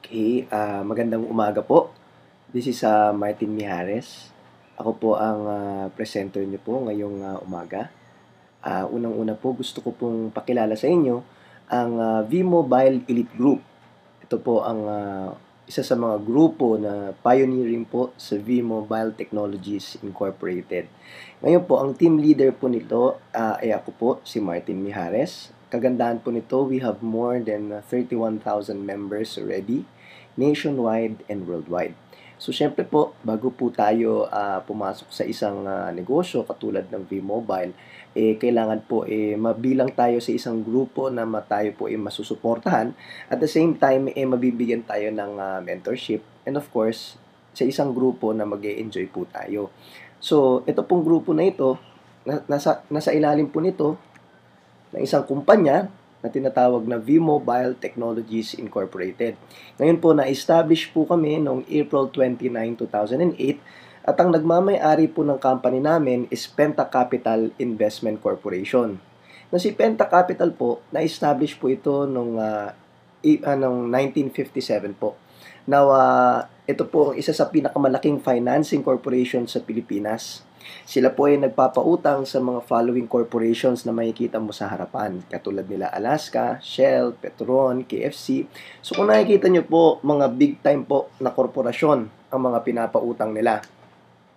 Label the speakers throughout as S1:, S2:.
S1: Okay, magandang umaga po. This is Martin Mijares. Ako po ang presenter niyo po ngayong umaga. Unang-una po gusto ko pong pakilala sa inyo ang V-Mobile Elite Group. Ito po ang isa sa mga grupo na pioneering po sa V-Mobile Technologies Incorporated. Ngayon po, ang team leader po nito ay ako po, si Martin Mijares. Kagandahan po nito, we have more than 31,000 members already, nationwide and worldwide. So, syempre po, bago po tayo pumasok sa isang negosyo katulad ng V-Mobile, kailangan po mabilang tayo sa isang grupo na tayo po masusuportahan. At the same time, mabibigyan tayo ng mentorship. And of course, sa isang grupo na mag-e-enjoy po tayo. So, ito pong grupo na ito, nasa ilalim po nito ng isang kumpanya na tinatawag na V-Mobile Technologies Incorporated. Ngayon po, na-establish po kami noong April 29, 2008 at ang nagmamay-ari po ng company namin is Penta Capital Investment Corporation. Na si Penta Capital po, na-establish po ito noong 1957 po. Now, ito po ang isa sa pinakamalaking financing corporation sa Pilipinas. Sila po ay nagpapautang sa mga following corporations na makikita mo sa harapan. Katulad nila Alaska, Shell, Petron, KFC. So kung nakikita nyo po, mga big time po na korporasyon ang mga pinapautang nila.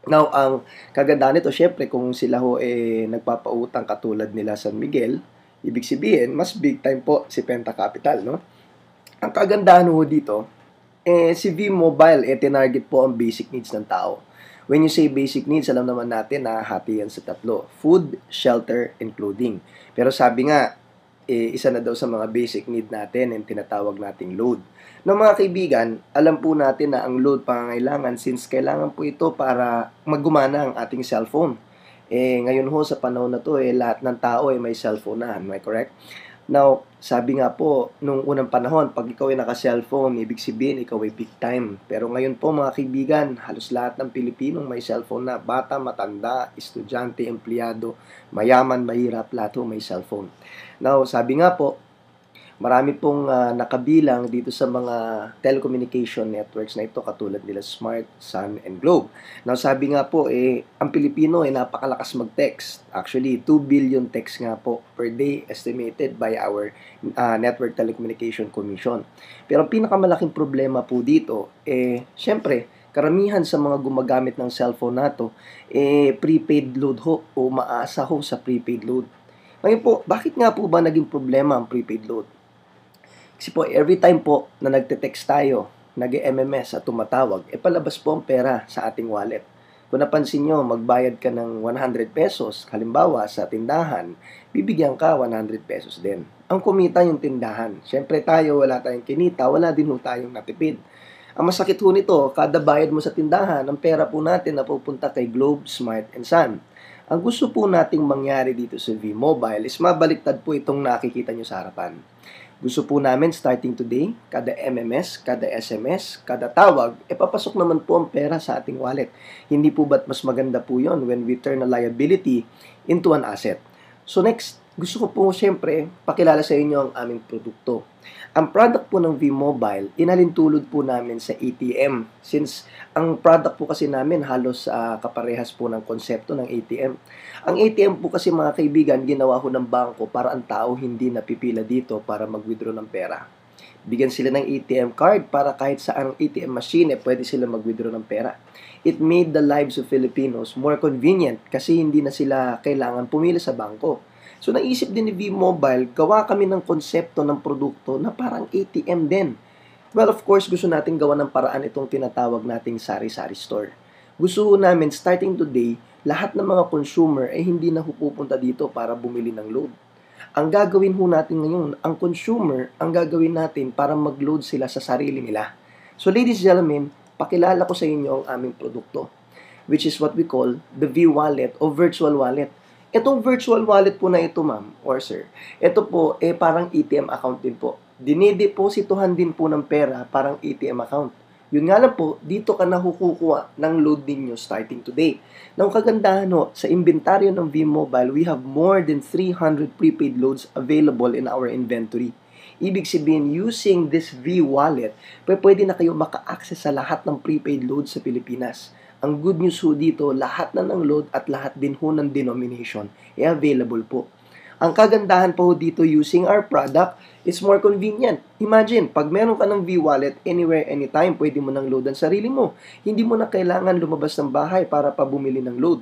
S1: Now, ang kagandahan nito, syempre kung sila ho nagpapautang katulad nila San Miguel, ibig sabihin, mas big time po si Penta Capital, no? Ang kagandahan ho dito, si V-Mobile, tinarget po ang basic needs ng tao. When you say basic needs, alam naman natin na hati yan sa tatlo. Food, shelter, and clothing. Pero sabi nga, isa na daw sa mga basic need natin ang tinatawag nating load. No, mga kaibigan, alam po natin na ang load pangangailangan since kailangan po ito para maggumana ang ating cellphone. Ngayon ho sa panahon na to, lahat ng tao may cellphone na. Am I correct? Now, sabi nga po, nung unang panahon, pag ikaw ay naka-cellphone, ibig sabihin, ikaw ay big time. Pero ngayon po, mga kaibigan, halos lahat ng Pilipinong may cellphone na. Bata, matanda, estudyante, empleyado, mayaman, mahirap, lahat may cellphone. Now, sabi nga po, marami pong nakabilang dito sa mga telecommunication networks na ito katulad nila Smart, Sun, and Globe. Now, sabi nga po, ang Pilipino ay napakalakas mag-text. Actually, 2 billion texts nga po per day estimated by our Network Telecommunication Commission. Pero ang pinakamalaking problema po dito, syempre, karamihan sa mga gumagamit ng cellphone nato, prepaid load ho o maasa ho sa prepaid load. Ngayon po, bakit nga po ba naging problema ang prepaid load? Kasi po, every time po na nagte-text tayo, nag-MMS at tumatawag, palabas po ang pera sa ating wallet. Kung napansin nyo, magbayad ka ng 100 pesos, halimbawa sa tindahan, bibigyan ka 100 pesos din. Ang kumita yung tindahan. Siyempre tayo, wala tayong kinita, wala din ho tayong natipid. Ang masakit ho nito, kada bayad mo sa tindahan, ang pera po natin na pupunta kay Globe, Smart, and Sun. Ang gusto po nating mangyari dito sa V-Mobile is mabaliktad po itong nakikita nyo sa harapan. Gusto po namin starting today, kada MMS, kada SMS, kada tawag, papasok naman po ang pera sa ating wallet. Hindi po ba't mas maganda po yon when we turn a liability into an asset? So next, gusto ko po siyempre pakilala sa inyo ang aming produkto. Ang product po ng V-Mobile, inalintulod po namin sa ATM. Since ang product po kasi namin halos kaparehas po ng konsepto ng ATM. Ang ATM po kasi mga kaibigan, ginawa ho ng bangko para ang tao hindi napipila dito para mag-withdraw ng pera. Bigyan sila ng ATM card para kahit saan ATM machine, pwede sila mag-withdraw ng pera. It made the lives of Filipinos more convenient kasi hindi na sila kailangan pumila sa bangko. So, naisip din ni V-Mobile, gawa kami ng konsepto ng produkto na parang ATM din. Well, of course, gusto natin gawa ng paraan itong tinatawag nating sari-sari store. Gusto namin, starting today, lahat ng mga consumer ay hindi na pupunta dito para bumili ng load. Ang gagawin ho natin ngayon, ang consumer, ang gagawin natin para mag-load sila sa sarili nila. So, ladies and gentlemen, pakilala ko sa inyo ang aming produkto, which is what we call the V-Wallet o virtual wallet. Itong virtual wallet po na ito, ma'am or sir, ito po, parang ATM account din po. Dinidepositohan din po ng pera, parang ATM account. Yun nga lang po, dito ka nakukuha ng load ninyo starting today. Nang kagandahan ho, sa inventaryo ng V-Mobile, we have more than 300 prepaid loads available in our inventory. Ibig sabihin, using this V-Wallet, pwede na kayo maka-access sa lahat ng prepaid load sa Pilipinas. Ang good news ho dito, lahat na ng load at lahat din ho ng denomination available po. Ang kagandahan po dito using our product is more convenient. Imagine, pag meron ka ng V-Wallet, anywhere, anytime, pwede mo nang load ang sarili mo. Hindi mo na kailangan lumabas ng bahay para pa bumili ng load.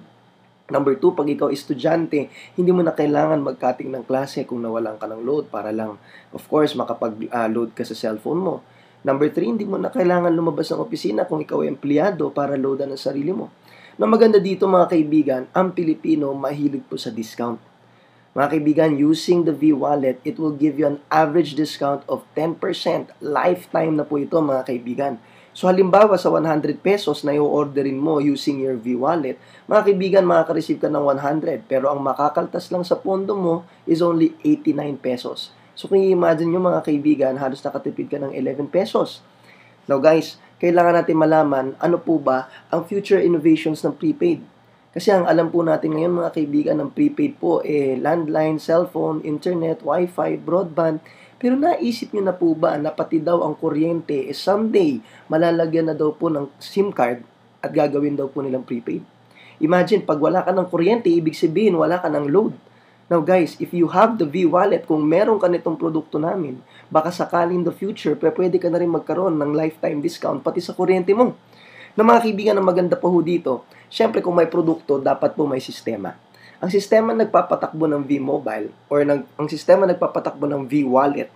S1: Number 2, pag ikaw estudyante, hindi mo na kailangan mag-cutting ng klase kung nawalan ka ng load para lang, of course, makapag-load ka sa cellphone mo. Number 3, hindi mo na kailangan lumabas ng opisina kung ikaw ay empleyado para loadan ang sarili mo. Na maganda dito mga kaibigan, ang Pilipino mahilig po sa discount. Mga kaibigan, using the V-Wallet, it will give you an average discount of 10%. Lifetime na po ito mga kaibigan. So halimbawa sa 100 pesos na i-orderin mo using your V-Wallet, mga kaibigan, makaka-receive ka ng 100. Pero ang makakaltas lang sa pondo mo is only 89 pesos. So kung i-imagine nyo mga kaibigan, halos nakatipid ka ng 11 pesos. Now guys, kailangan natin malaman ano po ba ang future innovations ng prepaid. Kasi ang alam po natin ngayon mga kaibigan ng prepaid po landline, cellphone, internet, wifi, broadband. Pero naisip nyo na po ba na pati daw ang kuryente someday malalagyan na daw po ng SIM card at gagawin daw po nilang prepaid? Imagine, pag wala ka ng kuryente, ibig sabihin wala ka ng load. Now guys, if you have the V-Wallet, kung meron ka nitong produkto namin, baka sakali in the future, pwede ka na rin magkaroon ng lifetime discount pati sa kuryente mo. Na mga kaibigan, ang maganda pa ho dito, syempre kung may produkto, dapat po may sistema. Ang sistema nagpapatakbo ng V-Mobile or ang sistema nagpapatakbo ng V-Wallet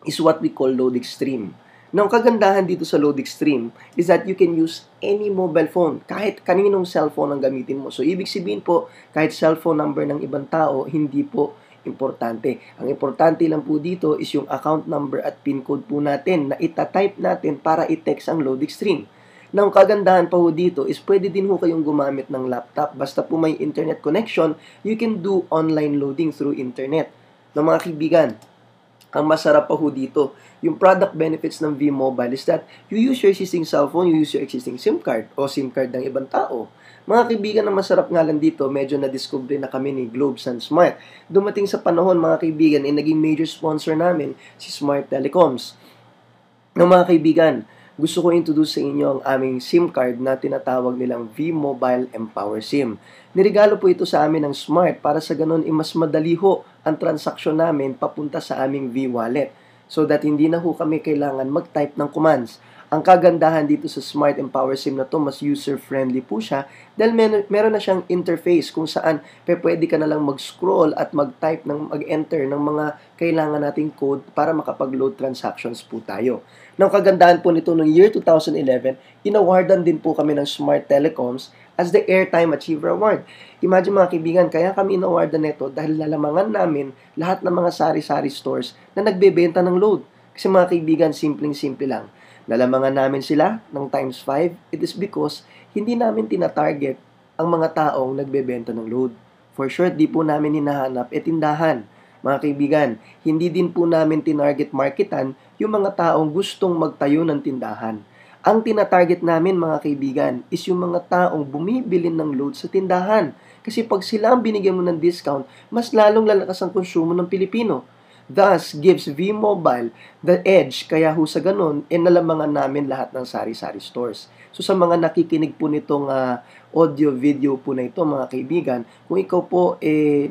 S1: is what we call Load Extreme. Now, ang kagandahan dito sa Load Extreme is that you can use any mobile phone, kahit kaninong cellphone ang gamitin mo. So, ibig sabihin po, kahit cellphone number ng ibang tao, hindi po importante. Ang importante lang po dito is yung account number at PIN code po natin na itatype natin para i-text ang Load Extreme. Now, ang kagandahan pa ho dito is pwede din ho kayong gumamit ng laptop. Basta po may internet connection, you can do online loading through internet. Now, mga kaibigan, ang masarap pa ho dito, yung product benefits ng V-Mobile is that you use your existing cellphone, you use your existing SIM card o SIM card ng ibang tao. Mga kaibigan, ang masarap nga lang dito, medyo na-discover na kami ni Globsan Smart. Dumating sa panahon, mga kaibigan, naging major sponsor namin si Smart Telecoms. Now, mga kaibigan, gusto ko introduce sa inyo ang aming SIM card na tinatawag nilang V-Mobile Empower SIM. Nirigalo po ito sa amin ng Smart para sa ganun mas madali ho ang transaksyon namin papunta sa aming V-Wallet so that hindi na ho kami kailangan mag-type ng commands. Ang kagandahan dito sa Smart Empower SIM na to, mas user-friendly po siya dahil meron na siyang interface kung saan pwede ka na lang mag-scroll at mag-type, mag-enter ng mga kailangan nating code para makapag-load transactions po tayo. Ang kagandahan po nito noong year 2011, inawardan din po kami ng Smart Telecoms as the Airtime Achiever Award. Imagine mga kaibigan, kaya kami inawardan nito dahil lalamangan namin lahat ng mga sari-sari stores na nagbebenta ng load. Kasi mga kaibigan, simpleng-simple lang. Nalamangan namin sila ng times 5, it is because hindi namin tinatarget ang mga taong nagbebenta ng load. For sure, di po namin hinahanap tindahan. Mga kaibigan, hindi din po namin tinarget marketan yung mga taong gustong magtayo ng tindahan. Ang tinatarget namin mga kaibigan is yung mga taong bumibili ng load sa tindahan. Kasi pag sila ang binigyan mo ng discount, mas lalong lalakas ang konsumo ng Pilipino. Thus, gives V-Mobile the edge, kaya ho sa ganun, nalamangan namin lahat ng sari-sari stores. So sa mga nakikinig po nitong audio-video po na ito mga kaibigan, kung ikaw po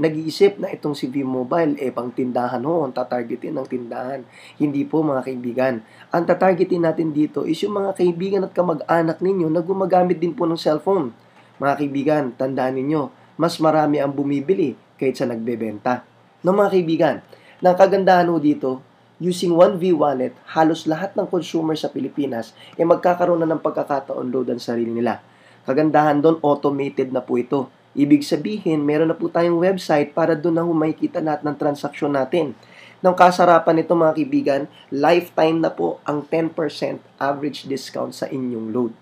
S1: nag-iisip na itong si V-Mobile, pang tindahan ho, ang tatargetin ng tindahan. Hindi po mga kaibigan. Ang tatargetin natin dito is yung mga kaibigan at kamag-anak ninyo na gumagamit din po ng cellphone. Mga kaibigan, tandaan ninyo, mas marami ang bumibili kaysa nagbebenta. No mga kaibigan, ng kagandahan ho dito, using one V-Wallet, halos lahat ng consumer sa Pilipinas magkakaroon na ng pagkakataon load ang sarili nila. Kagandahan doon, automated na po ito. Ibig sabihin, meron na po tayong website para doon na makikita lahat ng transaksyon natin. Ng kasarapan nito mga kaibigan, lifetime na po ang 10% average discount sa inyong load.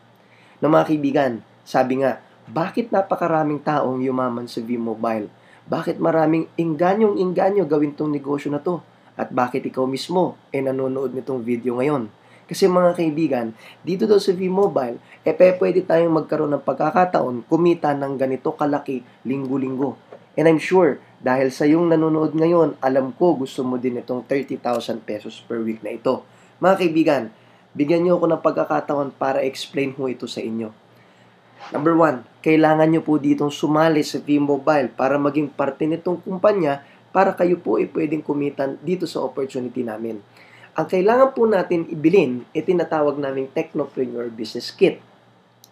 S1: No mga kaibigan, sabi nga, bakit napakaraming taong yumaman sa V-Mobile? Bakit maraming inganyong-inganyo gawin tong negosyo na to? At bakit ikaw mismo nanonood nitong video ngayon? Kasi mga kaibigan, dito daw sa V-Mobile, pwede tayong magkaroon ng pagkakataon kumita ng ganito kalaki linggo-linggo. And I'm sure, dahil sa yung nanonood ngayon, alam ko gusto mo din itong 30,000 pesos per week na ito. Mga kaibigan, bigyan niyo ako ng pagkakataon para explain ho ito sa inyo. Number 1, kailangan nyo po ditong sumali sa V-Mobile para maging parte nitong kumpanya para kayo po ay pwedeng kumitan dito sa opportunity namin. Ang kailangan po natin ibilin, tinatawag naming Technopreneur Business Kit.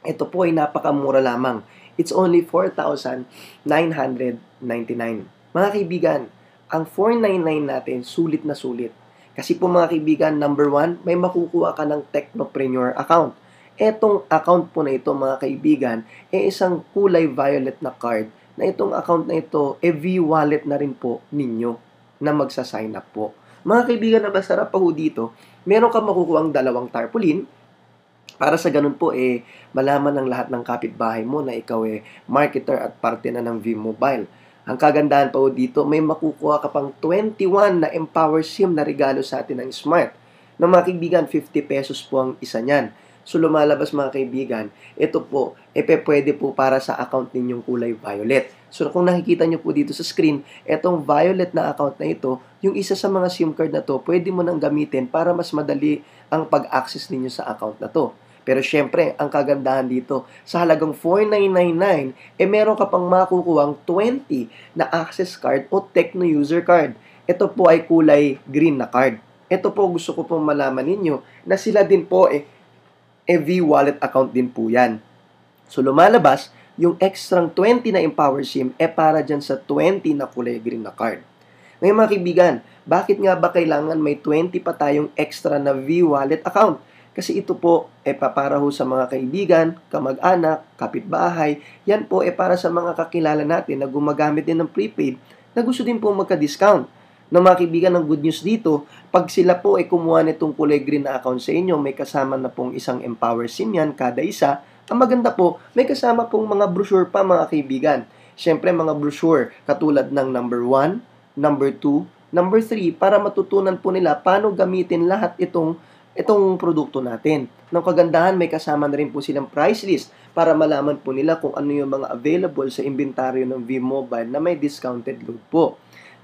S1: Ito po ay napakamura lamang. It's only 4,999. Mga kaibigan, ang 499 natin, sulit na sulit. Kasi po mga kaibigan, number 1, may makukuha ka ng Technopreneur account. Etong account po na ito mga kaibigan, isang kulay violet na card na itong account na ito, V-wallet na rin po ninyo na magsa-sign up po. Mga kaibigan, na masarap pa ho dito, meron ka makukuha ang 2 tarpaulin para sa ganun po malaman ng lahat ng kapitbahay mo na ikaw marketer at parte na ng V-Mobile. Ang kagandahan pa ho dito, may makukuha ka pang 21 na Empower SIM na regalo sa atin ng Smart. Na mga kaibigan, 50 pesos po ang isa niyan. So, lumalabas mga kaibigan, ito po, pwede po para sa account ninyong kulay violet. So, kung nakikita nyo po dito sa screen, itong violet na account na ito, yung isa sa mga SIM card na to, pwede mo nang gamitin para mas madali ang pag-access ninyo sa account na to. Pero syempre, ang kagandahan dito, sa halagang 4,999, meron ka pang makukuhang 20 na access card o Tecno user card. Ito po ay kulay green na card. Ito po gusto ko pong malaman ninyo na sila din po V-wallet account din po yan. So, lumalabas, yung extra 20 na Empower SIM para dyan sa 20 na kulay green na card. Ngayon mga kaibigan, bakit nga ba kailangan may 20 pa tayong extra na V-wallet account? Kasi ito po, para ho sa mga kaibigan, kamag-anak, kapitbahay, yan po para sa mga kakilala natin na gumagamit din ng prepaid na gusto din po magka-discount. Na mga kaibigan, ng good news dito, pag sila po kumuha nitong kulay green na account sa inyo, may kasama na pong isang Empower SIM yan, kada isa. Ang maganda po, may kasama pong mga brochure pa mga kaibigan. Siyempre mga brochure katulad ng number 1, number 2, number 3 para matutunan po nila paano gamitin lahat itong produkto natin. Ng kagandahan, may kasama na rin po silang price list para malaman po nila kung ano yung mga available sa inventaryo ng V-Mobile na may discounted load po.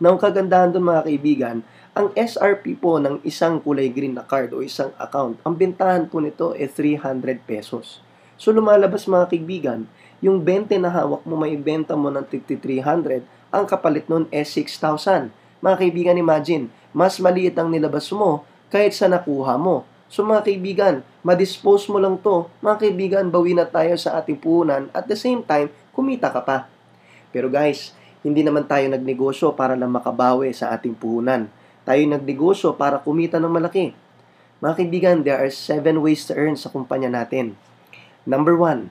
S1: Ang kagandahan doon mga kaibigan, ang SRP po ng isang kulay green na card o isang account, ang bentahan po nito 300 pesos. So lumalabas mga kaibigan, yung 20 na hawak mo may benta mo ng 300, ang kapalit nun 6,000. Mga kaibigan, imagine, mas maliit ang nilabas mo kahit sa nakuha mo. So mga kaibigan, ma-dispose mo lang to. Mga kaibigan, bawi na tayo sa ating puhunan at the same time, kumita ka pa. Pero guys, hindi naman tayo nagnegosyo para lang makabawi sa ating puhunan. Tayo nagnegosyo para kumita ng malaki. Mga kaibigan, there are 7 ways to earn sa kumpanya natin. Number 1,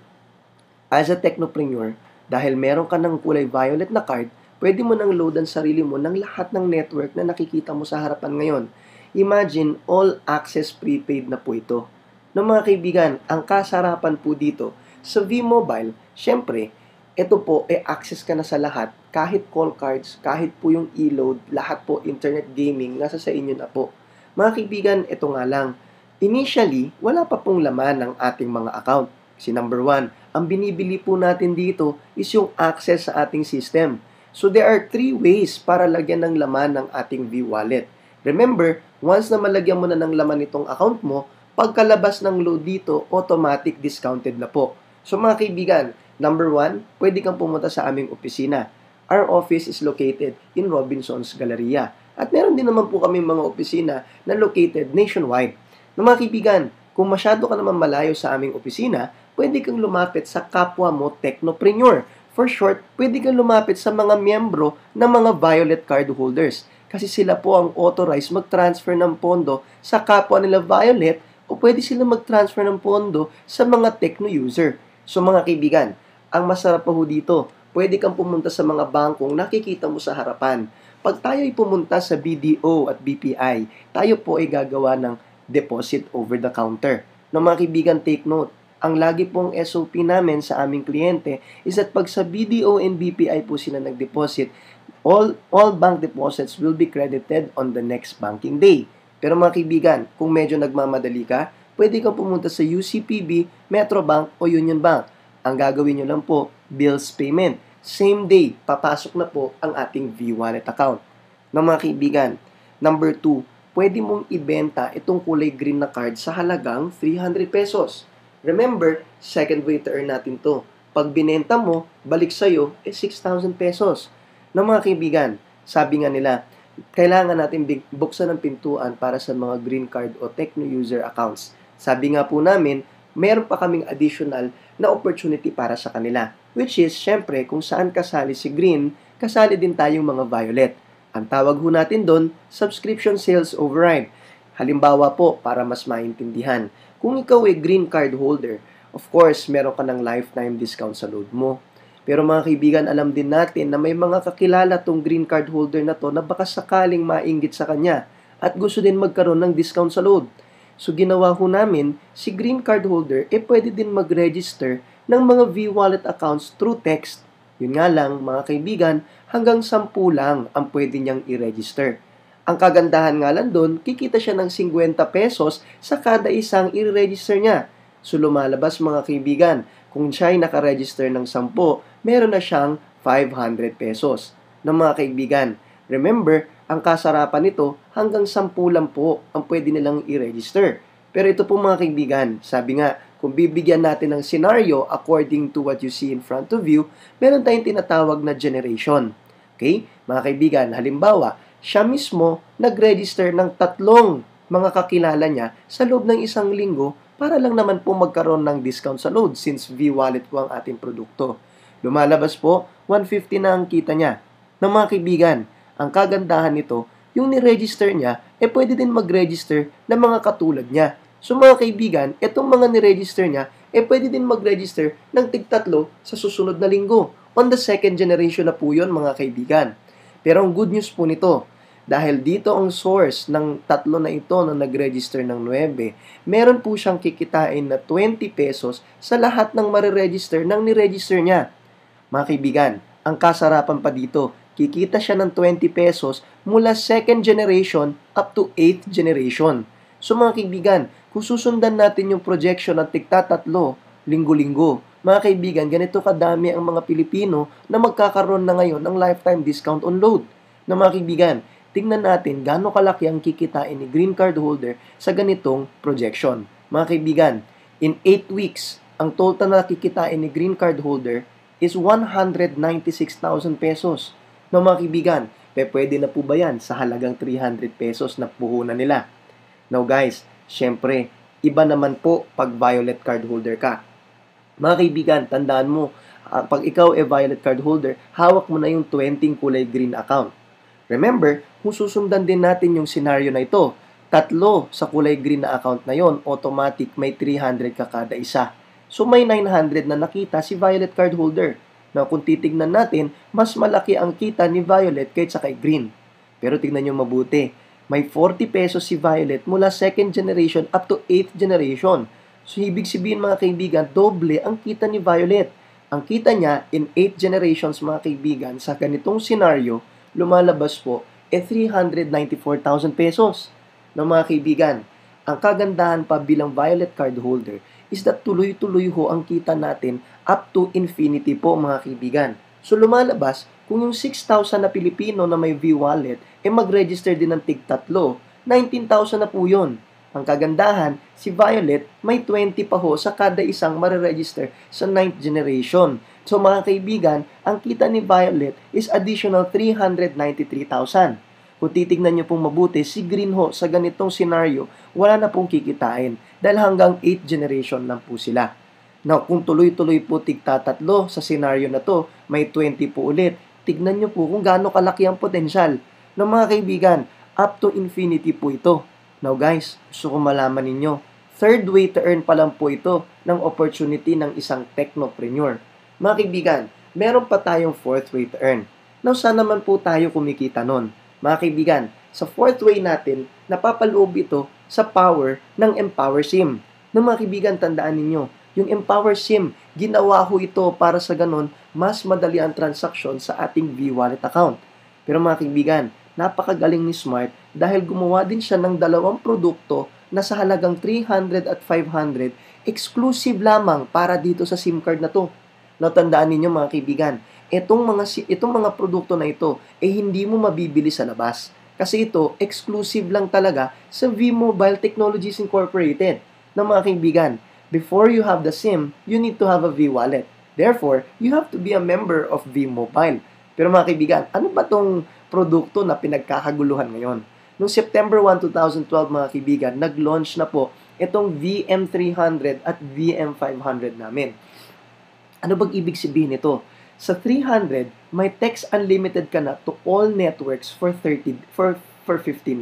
S1: as a technopreneur, dahil meron ka ng kulay violet na card, pwede mo nang loadan sarili mo ng lahat ng network na nakikita mo sa harapan ngayon. Imagine, all access prepaid na po ito. No, mga kaibigan, ang kasarapan po dito, sa V-Mobile, syempre, ito po, access ka na sa lahat, kahit call cards, kahit po yung e-load, lahat po, internet gaming, nasa sa inyo na po. Mga kaibigan, ito nga lang, initially, wala pa pong laman ng ating mga account. Kasi number 1, ang binibili po natin dito is yung access sa ating system. So, there are 3 ways para lagyan ng laman ng ating V-Wallet. Remember, once na malagyan mo na ng laman itong account mo, pagkalabas ng load dito, automatic discounted na po. So mga kaibigan, number 1, pwede kang pumunta sa aming opisina. Our office is located in Robinson's Galleria. At meron din naman po kami mga opisina na located nationwide. No, mga kaibigan, kung masyado ka naman malayo sa aming opisina, pwede kang lumapit sa kapwa mo technopreneur. For short, pwede kang lumapit sa mga miyembro ng mga violet card holders. Kasi sila po ang authorized mag-transfer ng pondo sa kapwa nila violet o pwede sila mag-transfer ng pondo sa mga techno user. So mga kaibigan, ang masarap pa ho dito, pwede kang pumunta sa mga bangkong nakikita mo sa harapan. Pag tayo ay pumunta sa BDO at BPI, tayo po ay gagawa ng deposit over the counter. No, mga kaibigan, take note. Ang lagi pong SOP namin sa aming kliyente is that pag sa BDO and BPI po sila nag-deposit, all bank deposits will be credited on the next banking day. Pero mga kaibigan, kung medyo nagmamadali ka, pwede kang pumunta sa UCPB, Metrobank o Union Bank. Ang gagawin nyo lang po, bills payment. same day, papasok na po ang ating V-Wallet account. Na mga kaibigan, number 2, pwede mong ibenta itong kulay green na card sa halagang 300 pesos. Remember, second way to earn natin to. Pag binenta mo, balik sa'yo, 6,000 pesos. Na mga kaibigan, sabi nga nila, kailangan natin buksan ang pintuan para sa mga green card o Tecno user accounts. Sabi nga po namin, meron pa kaming additional na opportunity para sa kanila. Which is, syempre, kung saan kasali si green, kasali din tayong mga violet. Ang tawag ho natin doon, subscription sales override. Halimbawa po, para mas maintindihan, kung ikaw ay green card holder, of course, meron ka ng lifetime discount sa load mo. Pero mga kaibigan, alam din natin na may mga kakilala tong green card holder na to na baka sakaling mainggit sa kanya at gusto din magkaroon ng discount sa load. So ginawa ho namin, si green card holder pwede din mag-register ng mga V-Wallet accounts through text. Yun nga lang, mga kaibigan, hanggang 10 lang ang pwede niyang i-register. Ang kagandahan nga lang doon, kikita siya ng 50 pesos sa kada isang i-register niya. So lumalabas mga kaibigan, kung siya ay nakaregister ng 10, meron na siyang 500 pesos. Na mga kaibigan, remember, ang kasarapan nito hanggang 10 lang po ang pwede nilang i-register. Pero ito po mga kaibigan, sabi nga, kung bibigyan natin ng scenario according to what you see in front of you, meron tayong tinatawag na generation. Okay? Mga kaibigan, halimbawa, siya mismo nag-register ng 3 mga kakilala niya sa loob ng 1 linggo para lang naman po magkaroon ng discount sa load since V-Wallet po ang ating produkto. Lumalabas po, 150 na ang kita niya. Na mga kaibigan, ang kagandahan nito, yung ni-register niya, pwede din mag-register ng mga katulad niya. So mga kaibigan, itong mga ni-register niya, pwede din mag-register ng tig-3 sa susunod na linggo. On the second generation na po yun mga kaibigan. Pero ang good news po nito, dahil dito ang source ng 3 na ito na nag-register ng 9, meron po siyang kikitain na 20 pesos sa lahat ng mariregister ng ni-register niya. Mga kaibigan, ang kasarapan pa dito, kikita siya ng 20 pesos mula 2nd generation up to 8th generation. So mga kaibigan, kung susundan natin yung projection ng tig-3 linggo-linggo, mga kaibigan, ganito kadami ang mga Pilipino na magkakaroon na ngayon ng lifetime discount on load. Na mga kaibigan, tingnan natin gaano kalaki ang kikitain ni green card holder sa ganitong projection. Mga kaibigan, in 8 weeks, ang total na kikitain ni green card holder is 196,000 pesos. No mga kaibigan, pwede na po ba yan sa halagang 300 pesos na puhunan nila? Now guys, syempre, iba naman po pag violet card holder ka. Mga kaibigan, tandaan mo, pag ikaw violet card holder, hawak mo na yung 20 kulay green account. Remember, kung susundan din natin yung scenario na ito, 3 sa kulay green na account na yon, automatic may 300 ka kada isa. So may 900 na nakita si violet card holder. Na kung titignan natin, mas malaki ang kita ni Violet kaysa kay Green. Pero tignan nyo mabuti, may 40 pesos si Violet mula 2nd generation up to 8th generation. So ibig sabihin mga kaibigan, doble ang kita ni Violet. Ang kita niya in 8 generations mga kaibigan sa ganitong scenario, lumalabas po 394,000 pesos. Na mga kaibigan, ang kagandahan pa bilang Violet card holder is that tuloy-tuloy ho ang kita natin up to infinity po mga kaibigan. So lumalabas, kung yung 6,000 na Pilipino na may V-Wallet, mag-register din ng tig-3, 19,000 na po yun. Ang kagandahan, si Violet may 20 pa ho sa kada isang mariregister sa 9th generation. So mga kaibigan, ang kita ni Violet is additional 393,000. Kung titignan nyo pong mabuti, si Green ho sa ganitong scenario, wala na pong kikitain dahil hanggang 8th generation lang po sila. Now, kung tuloy-tuloy po tig-3 sa scenario na to, may 20 po ulit. Tignan nyo po kung gaano kalaki ang potensyal. Ng mga kaibigan, up to infinity po ito. Now guys, gusto ko malaman ninyo, third way to earn pa lang po ito ng opportunity ng isang technopreneur. Mga kaibigan, meron pa tayong fourth way to earn. Now, saan naman po tayo kumikita nun? Mga kaibigan, sa fourth way natin, napapaloob ito sa power ng Empower SIM. Na mga kaibigan, tandaan ninyo, yung Empower SIM, ginawa ho ito para sa ganon, mas madali ang transaksyon sa ating V-Wallet account. Pero mga kaibigan, napakagaling ni Smart dahil gumawa din siya ng 2 produkto na sa halagang 300 at 500, exclusive lamang para dito sa SIM card na to. Now, tandaan ninyo mga kaibigan, itong mga produkto na ito hindi mo mabibili sa labas. Kasi ito exclusive lang talaga sa V-Mobile Technologies Incorporated. Na mga kaibigan, before you have the SIM, you need to have a V-Wallet. Therefore, you have to be a member of V-Mobile. Pero mga kaibigan, ano ba tong produkto na pinagkakaguluhan ngayon? Noong September 1, 2012 mga kaibigan, nag-launch na po itong VM300 at VM500 namin. Ano bang ibig sabihin nito? Sa 300, may text unlimited ka na to all networks for 15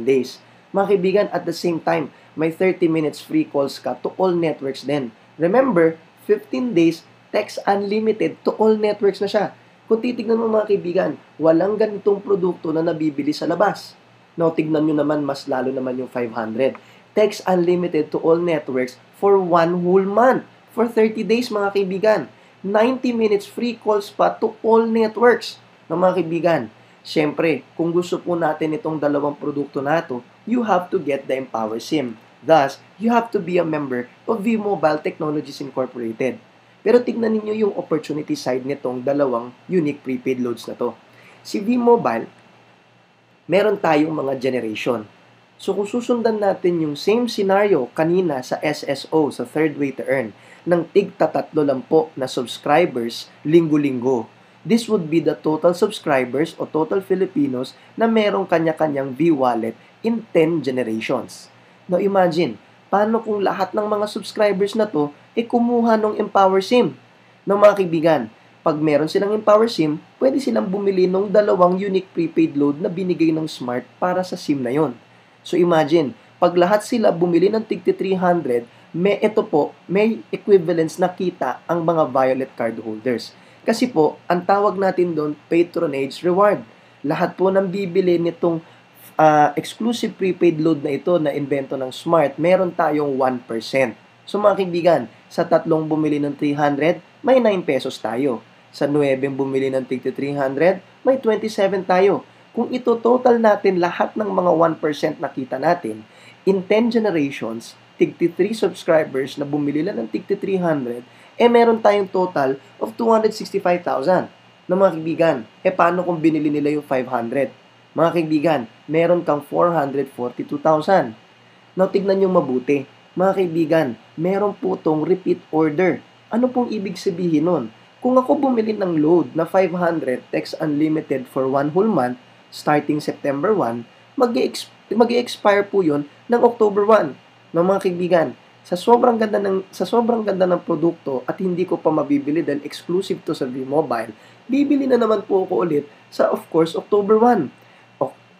S1: days. Mga kaibigan, at the same time, may 30 minutes free calls ka to all networks din. Remember, 15 days, text unlimited to all networks na siya. Kung titignan mo mga kaibigan, walang ganitong produkto na nabibili sa labas. Now, tignan nyo naman, mas lalo naman yung 500. Text unlimited to all networks for 1 whole month. For 30 days mga kaibigan. 90 minutes free calls pa to all networks. Na mga kaibigan, syempre, kung gusto po natin itong dalawang produkto na ito, you have to get the Empower SIM. Thus, you have to be a member of V-Mobile Technologies Incorporated. Pero tignan ninyo yung opportunity side nitong dalawang unique prepaid loads na to. Si V-Mobile, meron tayong mga generation. So kung susundan natin yung same scenario kanina sa SSO, sa third way to earn, ng tig-3 lang po na subscribers linggo-linggo. This would be the total subscribers o total Filipinos na merong kanya-kanyang V-Wallet in 10 generations. Now imagine, paano kung lahat ng mga subscribers na to kumuha ng Empower SIM? Now mga kaibigan, pag meron silang Empower SIM, pwede silang bumili ng dalawang unique prepaid load na binigay ng Smart para sa SIM na yon. So imagine, pag lahat sila bumili ng tig-300, may equivalence na kita ang mga Violet card holders. Kasi po, ang tawag natin doon, patronage reward. Lahat po ng bibili nitong exclusive prepaid load na ito na invento ng Smart, meron tayong 1%. So mga kaibigan, sa 3 bumili ng 300, may 9 pesos tayo. Sa 9 bumili ng tig-300, may 27 tayo. Kung ito total natin lahat ng mga 1% na kita natin, in 10 generations, tig-3 subscribers na bumili lang ng tig-300, meron tayong total of 265,000 na mga kaibigan. Paano kung binili nila yung 500? Mga kaibigan, meron kang 442,000. Now, tignan nyo mabuti. Mga kaibigan, meron po tong repeat order. Ano pong ibig sabihin nun? Kung ako bumili ng load na 500 text unlimited for 1 whole month, starting September 1, mag-i-expire po yun ng October 1. No, mga kaibigan, sa sobrang ganda ng produkto at hindi ko pa mabibili dahil exclusive to sa V-Mobile, bibili na naman po ako ulit sa, of course, October 1.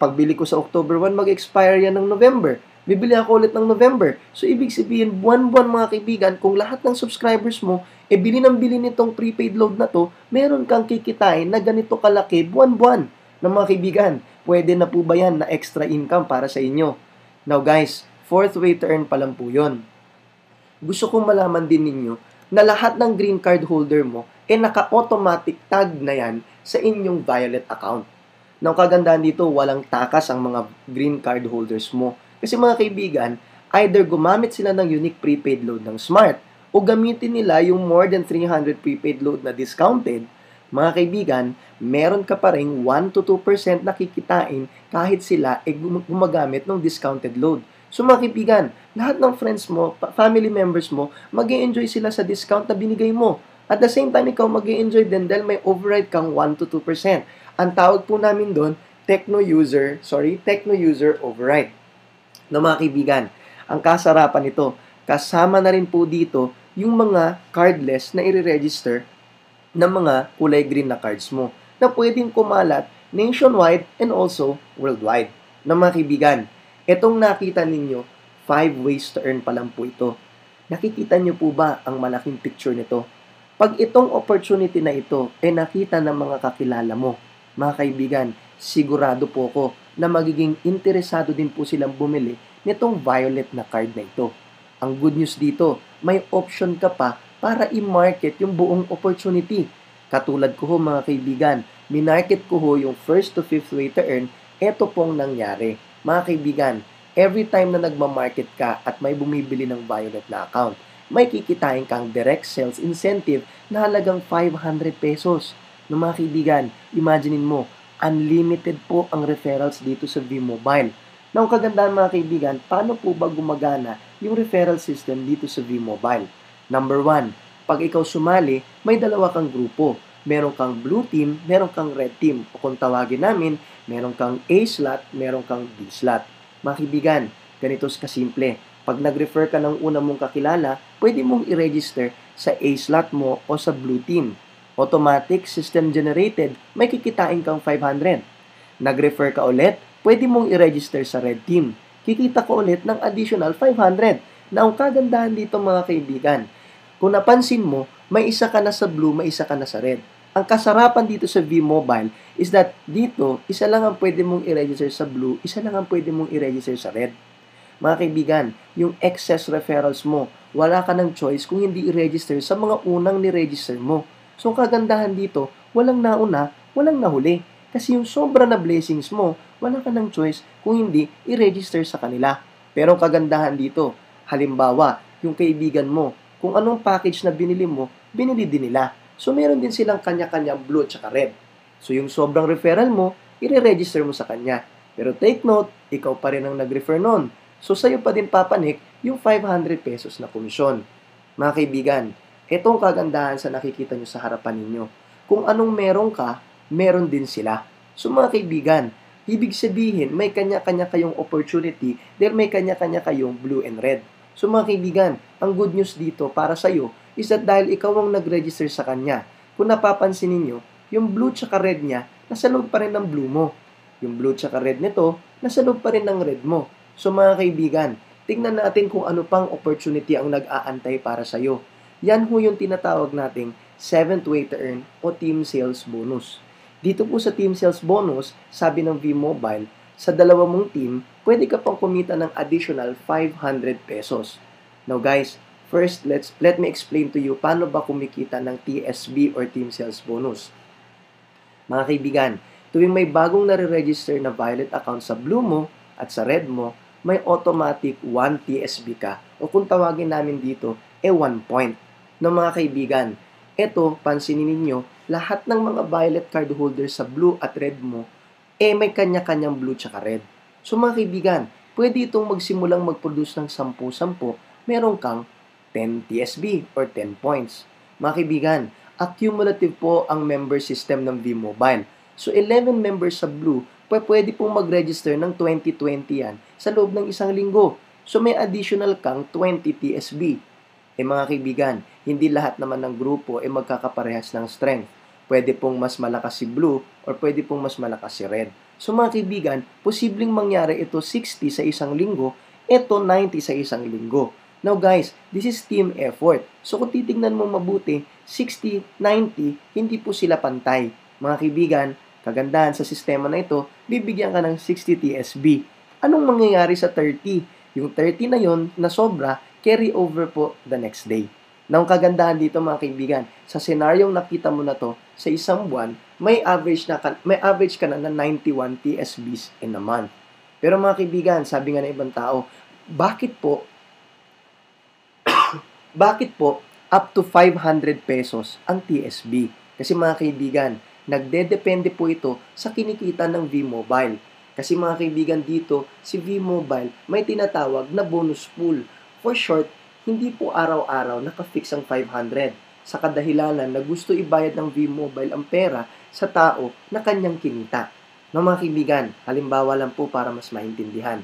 S1: Pagbili ko sa October 1, mag-expire yan ng November. Bibili ako ulit ng November. So, ibig sabihin, buwan-buwan mga kaibigan, kung lahat ng subscribers mo, bili ng bili nitong prepaid load na to, meron kang kikitain na ganito kalaki buwan-buwan. Na mga kaibigan, pwede na po ba yan na extra income para sa inyo? Now guys, fourth way to earn pa lang po yun. Gusto kong malaman din ninyo na lahat ng green card holder mo naka-automatic tag na yan sa inyong Violet account. Now, kagandahan dito, walang takas ang mga green card holders mo. Kasi mga kaibigan, either gumamit sila ng unique prepaid load ng Smart o gamitin nila yung more than 300 prepaid load na discounted, mga kaibigan, meron ka pa rin 1-2% na kikitain kahit sila gumagamit ng discounted load. So mga kaibigan, lahat ng friends mo, family members mo, mag-e-enjoy sila sa discount na binigay mo. At the same time, ikaw mag-e-enjoy din dahil may override kang 1-2%. Ang tawag po namin doon, Techno User Override. No mga kaibigan, ang kasarapan nito, kasama na rin po dito yung mga cardless na i-register ng mga kulay green na cards mo na pwedeng kumalat nationwide and also worldwide. Na mga kaibigan, itong nakita ninyo, 5 ways to earn pa lang po ito. Nakikita nyo po ba ang malaking picture nito? Pag itong opportunity na ito nakita ng mga kakilala mo, mga kaibigan, sigurado po ako na magiging interesado din po silang bumili nitong Violet na card na ito. Ang good news dito, may option ka pa para i-market yung buong opportunity. Katulad ko ho mga kaibigan, minarket ko ho yung first to fifth way to earn, eto pong nangyari. Mga kaibigan, every time na nagmamarket ka at may bumibili ng Violet na account, may kikitain kang direct sales incentive na halagang 500 pesos. No mga kaibigan, imaginein mo, unlimited po ang referrals dito sa V-Mobile. Now, ang kagandahan mga kaibigan, paano po ba gumagana yung referral system dito sa V-Mobile? Number 1, pag ikaw sumali, may dalawa kang grupo. Meron kang blue team, meron kang red team. O kung tawagin namin, meron kang A slot, meron kang B slot. Mga kaibigan, ganito kasimple. Pag nag-refer ka ng una mong kakilala, pwede mong i-register sa A slot mo o sa blue team. Automatic, system generated, may kikitain kang 500. Nag-refer ka ulit, pwede mong i-register sa red team. Kikita ko ulit ng additional 500. Na ang kagandahan dito mga kaibigan, kung napansin mo, may isa ka na sa blue, may isa ka na sa red. Ang kasarapan dito sa V-Mobile is that dito, isa lang ang pwede mong i-register sa blue, isa lang ang pwede mong i-register sa red. Mga kaibigan, yung excess referrals mo, wala ka ng choice kung hindi i-register sa mga unang ni-register mo. So, ang kagandahan dito, walang nauna, walang nahuli. Kasi yung sobra na blessings mo, wala ka ng choice kung hindi i-register sa kanila. Pero ang kagandahan dito, halimbawa, yung kaibigan mo, kung anong package na binili mo, binili din nila. So, meron din silang kanya-kanyang blue at red. So, yung sobrang referral mo, i-register mo sa kanya. Pero take note, ikaw pa rin ang nag-refer nun. So, sa'yo pa din papanik yung 500 pesos na komisyon. Mga kaibigan, itong kagandahan sa nakikita nyo sa harapan ninyo. Kung anong meron ka, meron din sila. So, mga kaibigan, ibig sabihin, may kanya-kanya kayong opportunity dahil may kanya-kanya kayong blue and red. So mga kaibigan, ang good news dito para sa iyo is that dahil ikaw ang nag-register sa kanya, kung napapansin niyo, yung blue tsaka red niya, nasa loob pa rin ng blue mo. Yung blue tsaka red nito, nasa loob pa rin ng red mo. So mga kaibigan, tingnan natin kung ano pang opportunity ang nag-aantay para sa iyo. Yan ho yung tinatawag nating 7th way to earn o team sales bonus. Dito po sa team sales bonus, sabi ng V-Mobile, sa dalawa mong team, pwede ka pang kumita ng additional 500 pesos. Now guys, first let me explain to you paano ba kumikita ng TSB or Team Sales Bonus. Mga kaibigan, tuwing may bagong nare-register na Violet account sa blue mo at sa red mo, may automatic 1 TSB ka o kung tawagin namin dito, 1 point. No mga kaibigan, eto, pansinin ninyo, lahat ng mga Violet card holders sa blue at red mo, may kanya-kanyang blue tsaka red. So mga kaibigan, pwede itong magsimulang mag-produce ng 10-10, meron kang 10 TSB or 10 points. Mga kaibigan, accumulative po ang member system ng V-Mobile. So 11 members sa blue, pwede pong mag-register ng 2020 yan sa loob ng isang linggo. So may additional kang 20 TSB. Mga kaibigan, hindi lahat naman ng grupo magkakaparehas ng strength. Pwede pong mas malakas si blue or pwede pong mas malakas si red. So mga kaibigan, posibleng mangyari ito 60 sa isang linggo, ito 90 sa isang linggo. Now guys, this is team effort. So kung titignan mo mabuti, 60, 90, hindi po sila pantay. Mga kaibigan, kagandahan sa sistema na ito, bibigyan ka ng 60 TSB. Anong mangyayari sa 30? Yung 30 na yon na sobra, carry over po the next day. Ang kagandahan dito mga kaibigan, sa senaryong nakita mo na to, sa isang buwan, may average ka na 91 TSBs in a month. Pero mga kaibigan, sabi nga ng ibang tao, bakit po up to 500 pesos ang TSB? Kasi mga kaibigan, nagdedepende po ito sa kinikita ng V-Mobile. Kasi mga kaibigan dito, si V-Mobile may tinatawag na bonus pool. For short, hindi po araw-araw nakafix ang 500 sa kadahilanan na gusto ibayad ng V-Mobile ang pera sa tao na kanyang kinita. No, mga kaibigan, halimbawa lang po para mas maintindihan.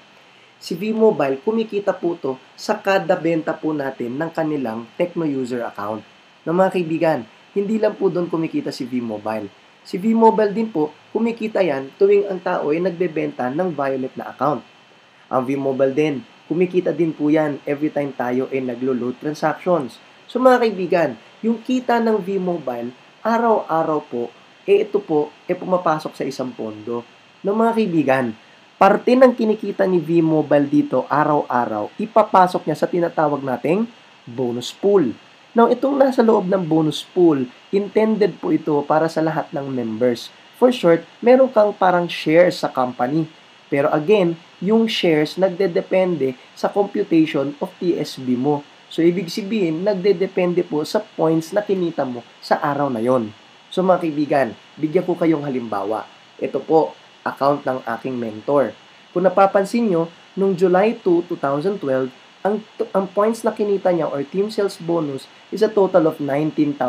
S1: Si V-Mobile, kumikita po to sa kada benta po natin ng kanilang Tecno user account. No, mga kaibigan, hindi lang po doon kumikita si V-Mobile. Si V-Mobile din po, kumikita yan tuwing ang tao ay nagbebenta ng Violet na account. Ang V-Mobile din, kumikita din po yan every time tayo ay naglo-load transactions. So mga kaibigan, yung kita ng V-Mobile, araw-araw po, ito po, pumapasok sa isang pondo. No mga kaibigan, parte ng kinikita ni V-Mobile dito araw-araw, ipapasok niya sa tinatawag nating bonus pool. Now, itong nasa loob ng bonus pool, intended po ito para sa lahat ng members. For short, meron kang parang shares sa company. Pero again, yung shares nagdedepende sa computation of TSB mo. So, ibig sabihin, nagdedepende po sa points na kinita mo sa araw na yon. So mga kaibigan, bigyan ko kayong halimbawa. Ito po, account ng aking mentor. Kung napapansin nyo, nung July 2, 2012, ang points na kinita niya or team sales bonus is a total of 19,000.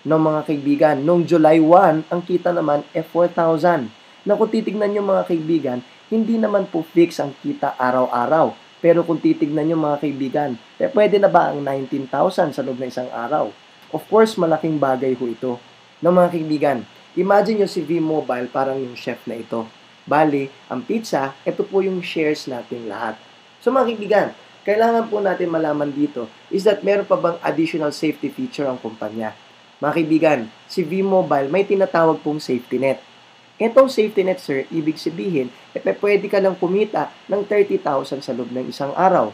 S1: No mga kaibigan, nung July 1, ang kita naman ay 4,000. Na kung titignan nyo mga kaibigan, hindi naman po fix ang kita araw-araw. Pero kung titignan nyo mga kaibigan, pwede na ba ang 19,000 sa loob ng isang araw? Of course, malaking bagay ho ito. No mga kaibigan, imagine nyo si V-Mobile parang yung chef na ito. Bali, ang pizza, ito po yung shares nating lahat. So mga kaibigan, kailangan po natin malaman dito is that meron pa bang additional safety feature ang kumpanya. Mga kaibigan, si V-Mobile may tinatawag pong safety net. Itong safety net, sir, ibig sabihin, pwede ka lang kumita ng 30,000 sa loob ng isang araw,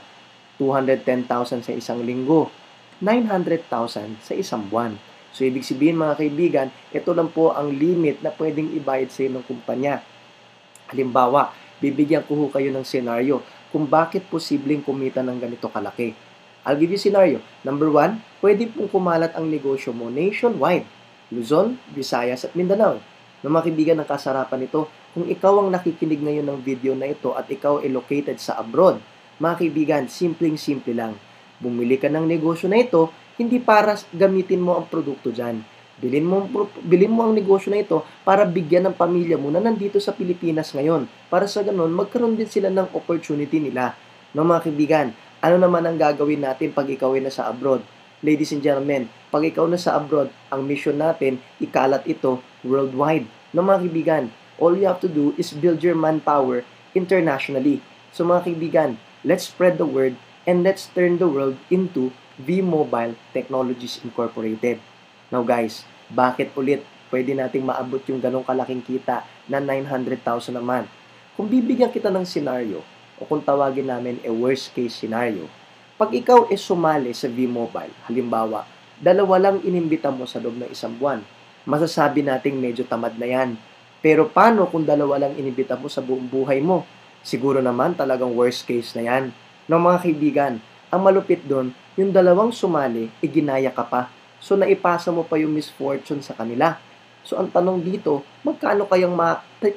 S1: 210,000 sa isang linggo, 900,000 sa isang buwan. So, ibig sabihin mga kaibigan, ito lang po ang limit na pwedeng ibayad sa ng kumpanya. Halimbawa, bibigyan ko kayo ng senaryo kung bakit posibleng kumita ng ganito kalaki. I'll give you scenario. Number 1, pwede pong kumalat ang negosyo mo nationwide. Luzon, Visayas at Mindanao. No, mga kaibigan, ang kasarapan nito, kung ikaw ang nakikinig ngayon ng video na ito at ikaw ay located sa abroad, mga kaibigan, simpleng-simple lang. Bumili ka ng negosyo na ito, hindi para gamitin mo ang produkto dyan. Bilhin mo ang negosyo na ito para bigyan ng pamilya mo na nandito sa Pilipinas ngayon. Para sa ganun, magkaroon din sila ng opportunity nila. No, mga kaibigan, ano naman ang gagawin natin pag ikaw ay nasa abroad? Ladies and gentlemen, pag ikaw nasa abroad, ang mission natin, ikalat ito worldwide. No, mga kaibigan, all you have to do is build your manpower internationally. So mga kaibigan, let's spread the word and let's turn the world into V-Mobile Technologies Incorporated. Now guys, bakit ulit pwede nating maabot yung ganong kalaking kita na 900,000 a month? Kung bibigyan kita ng scenario, o kung tawagin namin a worst case scenario, pag ikaw is sumali sa V-Mobile, halimbawa, 2 lang inimbita mo sa loob ng isang buwan, masasabi nating medyo tamad na yan. Pero paano kung 2 lang inimbita mo sa buong buhay mo? Siguro naman talagang worst case na yan. No, mga kaibigan, ang malupit doon, yung 2 sumali, ginaya ka pa. So, naipasa mo pa yung misfortune sa kanila. So, ang tanong dito, magkano kayang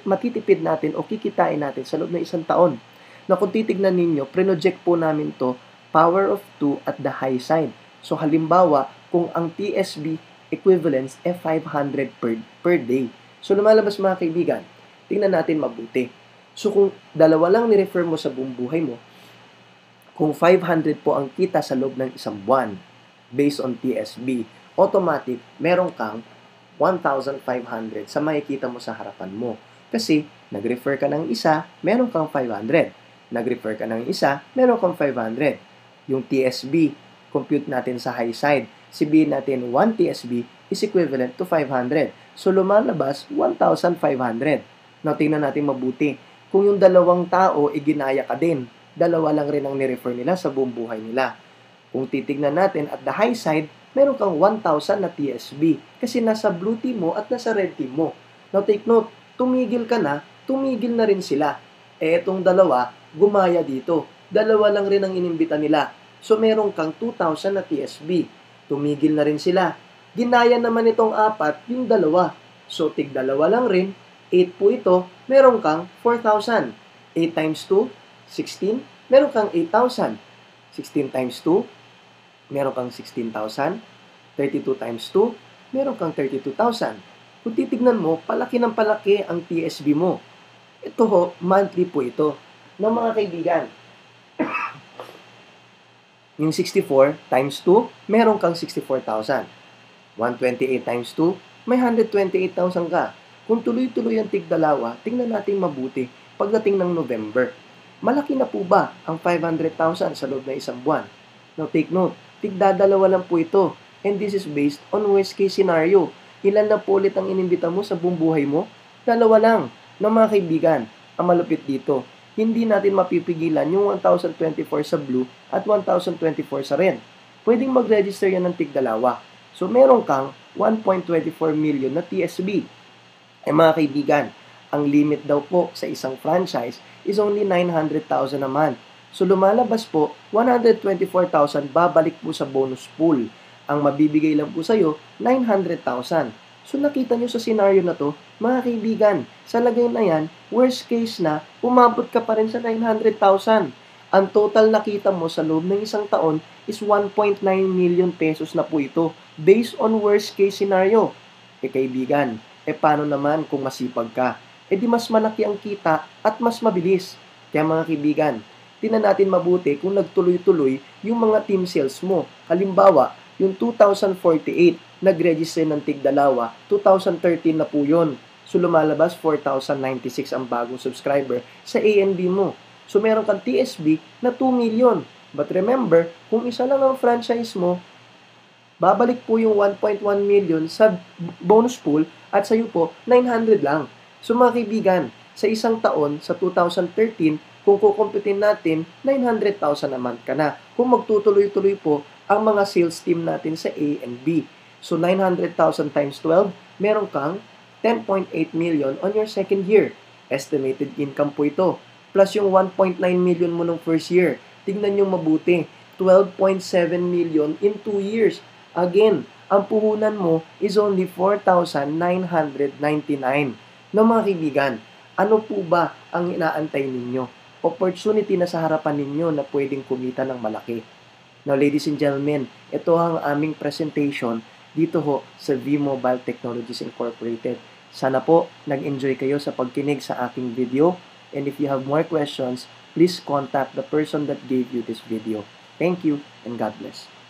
S1: matitipid natin o kikitain natin sa loob ng isang taon? Na kung titignan ninyo, project po namin to power of 2 at the high side. So, halimbawa, kung ang TSB equivalence ay 500 per day. So, lumalabas mga kaibigan, tingnan natin mabuti. So, kung 2 lang ni-refer mo sa buong buhay mo, kung 500 po ang kita sa loob ng isang buwan, based on TSB, automatic, meron kang 1,500 sa makikita mo sa harapan mo. Kasi, nag-refer ka ng isa, meron kang 500. Nag-refer ka ng isa, meron kang 500. Yung TSB, compute natin sa high side. Sabihin natin 1 TSB is equivalent to 500. So, lumalabas 1,500. Now, tingnan natin mabuti. Kung yung 2 tao, ginaya ka din. 2 lang rin ang ni-refer nila sa buong buhay nila. Kung titignan natin at the high side, meron kang 1,000 na TSB. Kasi nasa blue team mo at nasa red team mo. Now, take note, tumigil ka na, tumigil na rin sila. Etong 2, gumaya dito. 2 lang rin ang inimbita nila. So, meron kang 2,000 na TSB. Tumigil na rin sila. Ginaya naman itong 4, yung 2. So, tig 2 lang rin. 8 po ito, meron kang 4,000. 8 times 2, 16. Meron kang 8,000. 16 times 2, meron kang 16,000. 32 times 2, meron kang 32,000. Kung titignan mo, palaki ng palaki ang TSB mo. Ito ho, monthly po ito. No, mga kaibigan, yung 64 times 2, meron kang 64,000. 128 times 2, may 128,000 ka. Kung tuloy-tuloy ang tig-2, tingnan natin mabuti pagdating ng November. Malaki na po ba ang 500,000 sa loob ng isang buwan? Now take note, tig-2 lang po ito. And this is based on worst case scenario. Ilan na po ulit ang inimbita mo sa buong buhay mo? 2 lang. No, mga kaibigan, ang malupit dito, hindi natin mapipigilan yung 1,024 sa blue at 1,024 sa red. Pwedeng mag-register yan ng tig-2. So, meron kang 1.24 million na TSB. Mga kaibigan, ang limit daw po sa isang franchise is only 900,000 a month. So, lumalabas po, 124,000 babalik po sa bonus pool. Ang mabibigay lang po sa'yo, 900,000. So nakita nyo sa scenario na to, mga kaibigan, sa lagay na yan, worst case na, umabot ka pa rin sa 900,000. Ang total nakita mo sa loob ng isang taon is 1.9 million pesos na po ito, based on worst case scenario. Kaibigan, paano naman kung masipag ka? Di mas malaki ang kita at mas mabilis. Kaya mga kaibigan, tingnan natin mabuti kung nagtuloy-tuloy yung mga team sales mo. Halimbawa, yung 2048, nag-register ng tigdalawa, 2013 na po yun. So lumalabas 4,096 ang bagong subscriber sa ANB mo. So meron kang TSB na 2 million. But remember, kung isa lang ang franchise mo, babalik po yung 1.1 million sa bonus pool at sa iyo po, 900 lang. So mga kaibigan, sa isang taon, sa 2013, kung kukumpitin natin, 900,000 naman ka na. Kung magtutuloy-tuloy po ang mga sales team natin sa A and B. So 900,000 times 12, meron kang 10.8 million on your second year. Estimated income po ito. Plus yung 1.9 million mo nung first year. Tingnan nyo mabuti. 12.7 million in 2 years. Again, ang puhunan mo is only 4,999. No mga kaibigan, ano po ba ang inaantay ninyo? Opportunity na sa harapan ninyo na pwedeng kumita ng malaki. Now, ladies and gentlemen, ito ang aming presentation dito ho sa V-Mobile Technologies Incorporated. Sana po nag-enjoy kayo sa pagkinig sa aking video. And if you have more questions, please contact the person that gave you this video. Thank you and God bless.